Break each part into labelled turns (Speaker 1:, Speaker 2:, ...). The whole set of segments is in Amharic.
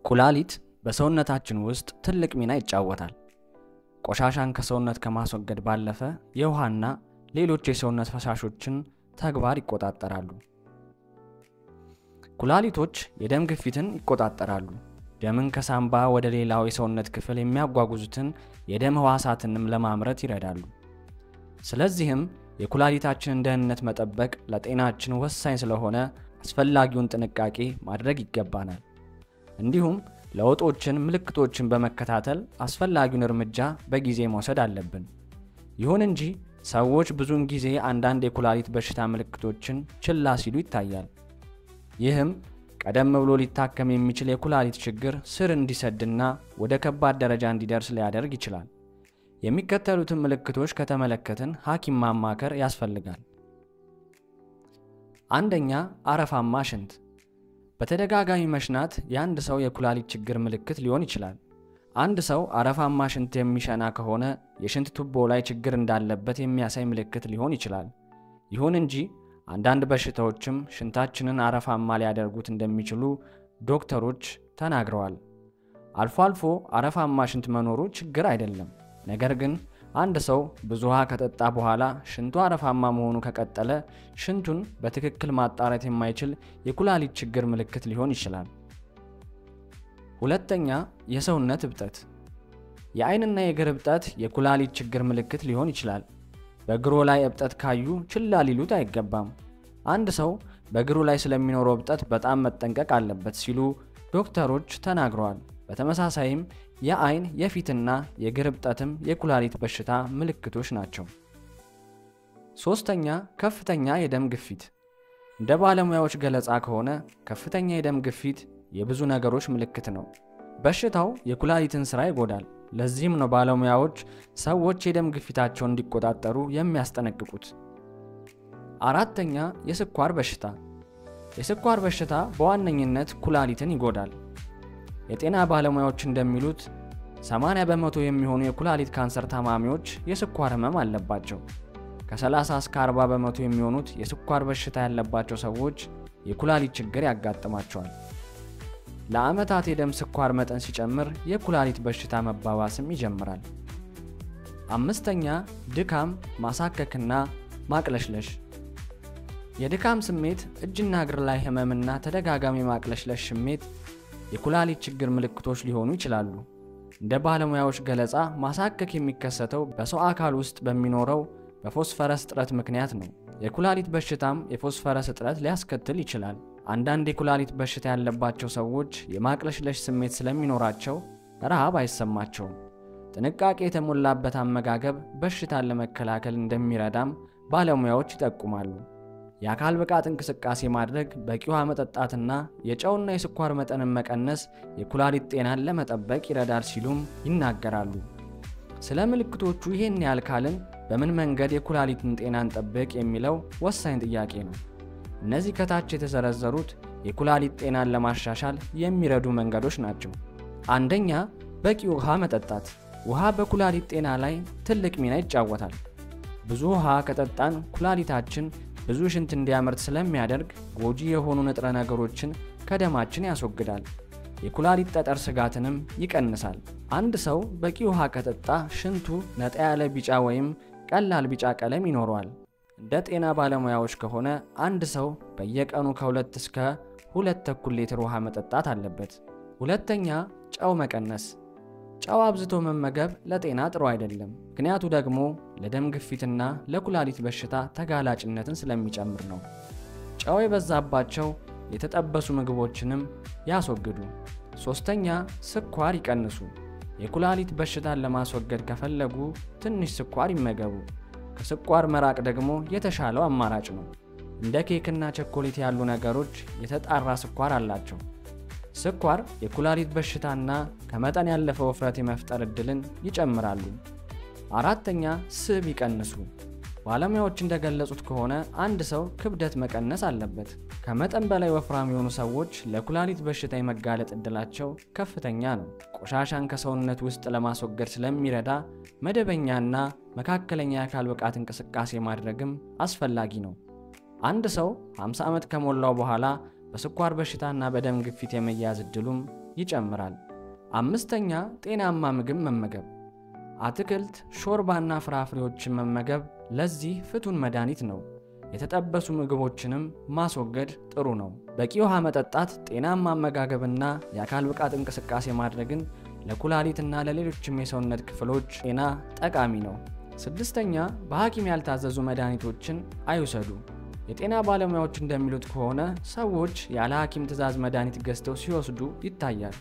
Speaker 1: ኩላሊት በሰውነታችን ውስጥ ትልቅ ሚና ይጫወታል። ቆሻሻን ከሰውነት ከማስወገድ ባለፈ የውሃና ሌሎች የሰውነት ፈሳሾችን ተግባር ይቆጣጠራሉ። ኩላሊቶች የደም ግፊትን ይቆጣጠራሉ። ደምን ከሳምባ ወደ ሌላው የሰውነት ክፍል የሚያጓጉዙትን የደም ሕዋሳትንም ለማምረት ይረዳሉ። ስለዚህም የኩላሊታችንን ደህንነት መጠበቅ ለጤናችን ወሳኝ ስለሆነ አስፈላጊውን ጥንቃቄ ማድረግ ይገባናል። እንዲሁም ለውጦችን ምልክቶችን በመከታተል አስፈላጊውን እርምጃ በጊዜ መውሰድ አለብን። ይሁን እንጂ ሰዎች ብዙውን ጊዜ አንዳንድ የኩላሊት በሽታ ምልክቶችን ችላ ሲሉ ይታያል። ይህም ቀደም ብሎ ሊታከም የሚችል የኩላሊት ችግር ስር እንዲሰድና ወደ ከባድ ደረጃ እንዲደርስ ሊያደርግ ይችላል። የሚከተሉትን ምልክቶች ከተመለከትን ሐኪም ማማከር ያስፈልጋል። አንደኛ፣ አረፋማ ሽንት። በተደጋጋሚ መሽናት የአንድ ሰው የኩላሊት ችግር ምልክት ሊሆን ይችላል። አንድ ሰው አረፋማ ሽንት የሚሸና ከሆነ የሽንት ቱቦ ላይ ችግር እንዳለበት የሚያሳይ ምልክት ሊሆን ይችላል። ይሁን እንጂ አንዳንድ በሽታዎችም ሽንታችንን አረፋማ ሊያደርጉት እንደሚችሉ ዶክተሮች ተናግረዋል። አልፎ አልፎ አረፋማ ሽንት መኖሩ ችግር አይደለም። ነገር ግን አንድ ሰው ብዙ ውሃ ከጠጣ በኋላ ሽንቱ አረፋማ መሆኑ ከቀጠለ ሽንቱን በትክክል ማጣራት የማይችል የኩላሊት ችግር ምልክት ሊሆን ይችላል። ሁለተኛ፣ የሰውነት እብጠት። የአይንና የእግር እብጠት የኩላሊት ችግር ምልክት ሊሆን ይችላል። በእግሩ ላይ እብጠት ካዩ ችላ ሊሉት አይገባም። አንድ ሰው በእግሩ ላይ ስለሚኖረው እብጠት በጣም መጠንቀቅ አለበት ሲሉ ዶክተሮች ተናግረዋል። በተመሳሳይም የአይን፣ የፊትና የእግር እብጠትም የኩላሊት በሽታ ምልክቶች ናቸው። ሶስተኛ፣ ከፍተኛ የደም ግፊት። እንደ ባለሙያዎች ገለጻ ከሆነ ከፍተኛ የደም ግፊት የብዙ ነገሮች ምልክት ነው። በሽታው የኩላሊትን ስራ ይጎዳል። ለዚህም ነው ባለሙያዎች ሰዎች የደም ግፊታቸውን እንዲቆጣጠሩ የሚያስጠነቅቁት። አራተኛ፣ የስኳር በሽታ። የስኳር በሽታ በዋነኝነት ኩላሊትን ይጎዳል። የጤና ባለሙያዎች እንደሚሉት 80 በመቶ የሚሆኑ የኩላሊት ካንሰር ታማሚዎች የስኳር ህመም አለባቸው። ከ30 እስከ 40 በመቶ የሚሆኑት የስኳር በሽታ ያለባቸው ሰዎች የኩላሊት ችግር ያጋጥማቸዋል። ለዓመታት የደም ስኳር መጠን ሲጨምር የኩላሊት በሽታ መባባስም ይጀምራል። አምስተኛ፣ ድካም፣ ማሳከክና ማቅለሽለሽ። የድካም ስሜት፣ እጅና እግር ላይ ህመምና ተደጋጋሚ ማቅለሽለሽ ስሜት የኩላሊት ችግር ምልክቶች ሊሆኑ ይችላሉ። እንደ ባለሙያዎች ገለጻ ማሳከክ የሚከሰተው በሰው አካል ውስጥ በሚኖረው በፎስፈረስ እጥረት ምክንያት ነው። የኩላሊት በሽታም የፎስፈረስ እጥረት ሊያስከትል ይችላል። አንዳንድ የኩላሊት በሽታ ያለባቸው ሰዎች የማቅለሽለሽ ስሜት ስለሚኖራቸው ረሃብ አይሰማቸውም። ጥንቃቄ የተሞላበት አመጋገብ በሽታን ለመከላከል እንደሚረዳም ባለሙያዎች ይጠቁማሉ። የአካል ብቃት እንቅስቃሴ ማድረግ፣ በቂ ውሃ መጠጣትና የጨውና የስኳር መጠንን መቀነስ የኩላሊት ጤናን ለመጠበቅ ይረዳል ሲሉም ይናገራሉ። ስለ ምልክቶቹ ይህን ያህል ካልን በምን መንገድ የኩላሊትን ጤና እንጠብቅ የሚለው ወሳኝ ጥያቄ ነው። እነዚህ ከታች የተዘረዘሩት የኩላሊት ጤናን ለማሻሻል የሚረዱ መንገዶች ናቸው። አንደኛ፣ በቂ ውሃ መጠጣት። ውሃ በኩላሊት ጤና ላይ ትልቅ ሚና ይጫወታል። ብዙ ውሃ ከጠጣን ኩላሊታችን ብዙ ሽንት እንዲያመርት ስለሚያደርግ ጎጂ የሆኑ ንጥረ ነገሮችን ከደማችን ያስወግዳል። የኩላሊት ጠጠር ስጋትንም ይቀንሳል። አንድ ሰው በቂ ውሃ ከጠጣ ሽንቱ ነጣ ያለ ቢጫ ወይም ቀላል ቢጫ ቀለም ይኖረዋል። እንደ ጤና ባለሙያዎች ከሆነ አንድ ሰው በየቀኑ ከ2 እስከ 2.5 ሊትር ውሃ መጠጣት አለበት። ሁለተኛ፣ ጨው መቀነስ። ጨው አብዝቶ መመገብ ለጤና ጥሩ አይደለም። ምክንያቱ ደግሞ ለደም ግፊትና ለኩላሊት በሽታ ተጋላጭነትን ስለሚጨምር ነው። ጨው የበዛባቸው የተጠበሱ ምግቦችንም ያስወግዱ። ሶስተኛ፣ ስኳር ይቀንሱ። የኩላሊት በሽታን ለማስወገድ ከፈለጉ ትንሽ ስኳር ይመገቡ። ከስኳር መራቅ ደግሞ የተሻለው አማራጭ ነው። እንደ ኬክና ቸኮሌት ያሉ ነገሮች የተጣራ ስኳር አላቸው። ስኳር የኩላሊት በሽታና ከመጠን ያለፈ ውፍረት የመፍጠር እድልን ይጨምራሉ። አራተኛ፣ ስብ ይቀንሱ። ባለሙያዎች እንደገለጹት ከሆነ አንድ ሰው ክብደት መቀነስ አለበት። ከመጠን በላይ ወፍራም የሆኑ ሰዎች ለኩላሊት በሽታ የመጋለጥ እድላቸው ከፍተኛ ነው። ቆሻሻን ከሰውነት ውስጥ ለማስወገድ ስለሚረዳ መደበኛና መካከለኛ የአካል ብቃት እንቅስቃሴ ማድረግም አስፈላጊ ነው። አንድ ሰው 50 ዓመት ከሞላው በኋላ በስኳር በሽታና በደም ግፊት የመያዝ እድሉም ይጨምራል። አምስተኛ ጤናማ ምግብ መመገብ። አትክልት፣ ሾርባና ፍራፍሬዎችን መመገብ ለዚህ ፍቱን መድኃኒት ነው። የተጠበሱ ምግቦችንም ማስወገድ ጥሩ ነው። በቂ ውሃ መጠጣት፣ ጤናማ አመጋገብና የአካል ብቃት እንቅስቃሴ ማድረግን ለኩላሊትና ለሌሎችም የሰውነት ክፍሎች ጤና ጠቃሚ ነው። ስድስተኛ በሐኪም ያልታዘዙ መድኃኒቶችን አይውሰዱ። የጤና ባለሙያዎች እንደሚሉት ከሆነ ሰዎች ያለ ሐኪም ትዕዛዝ መድኃኒት ገዝተው ሲወስዱ ይታያል።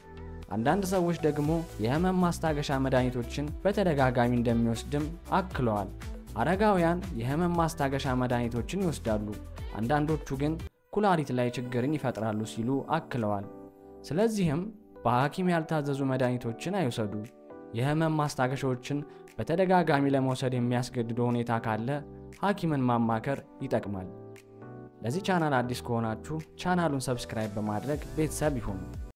Speaker 1: አንዳንድ ሰዎች ደግሞ የህመም ማስታገሻ መድኃኒቶችን በተደጋጋሚ እንደሚወስድም አክለዋል። አረጋውያን የህመም ማስታገሻ መድኃኒቶችን ይወስዳሉ፣ አንዳንዶቹ ግን ኩላሊት ላይ ችግርን ይፈጥራሉ ሲሉ አክለዋል። ስለዚህም በሐኪም ያልታዘዙ መድኃኒቶችን አይውሰዱ። የህመም ማስታገሻዎችን በተደጋጋሚ ለመውሰድ የሚያስገድደው ሁኔታ ካለ ሐኪምን ማማከር ይጠቅማል። ለዚህ ቻናል አዲስ ከሆናችሁ ቻናሉን ሰብስክራይብ በማድረግ ቤተሰብ ይሁኑ።